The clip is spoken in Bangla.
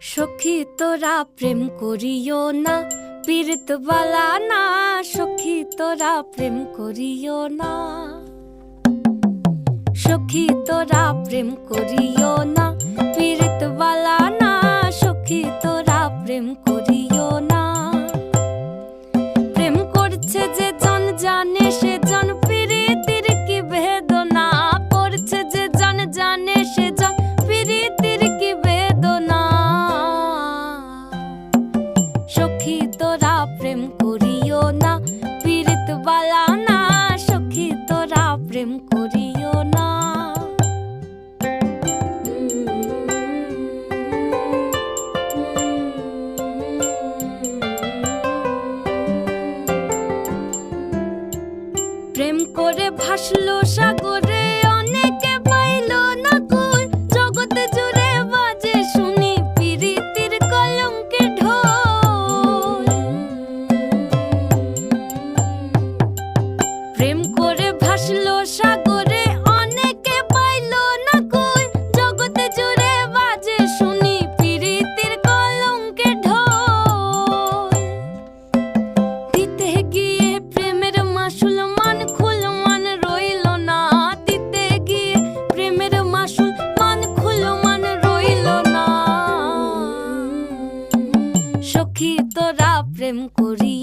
সখী তোরা প্রেম করিও না, পীড়িত বালা না। সখী তোরা প্রেম করিও না, সখী তোরা প্রেম করিও না, পীড়িত বালা না। সখী তোরা প্রেম করিও না। প্রেম করছে যে জন জানে সে জন পীড়িতির কি বেদনা। করছে যে জন জানে সে জন পীড়িতির কি বেদনা। সখী তোরা প্রেম করিও না, পীড়িত বালা না। সখী তোরা প্রেম করিও না। প্রেম করে ভাসলো সাগরে, অনেকে পাইল না কই। জগতে জুড়ে বাজে শুনি পীড়িতির কলঙ্কের ঢোল। প্রেম করে ভাসলো সাগরে, অনেকে পাইল না কই। জগতে জুড়ে বাজে শুনি পীড়িতির কলঙ্কের ঢোল। দিতে গিয়ে প্রেমের মাসুল মান খুল মান রইল না। দিতে গিয়ে প্রেমের মাসুল মান খুল মান রইল না। সখী তোরা প্রেম করি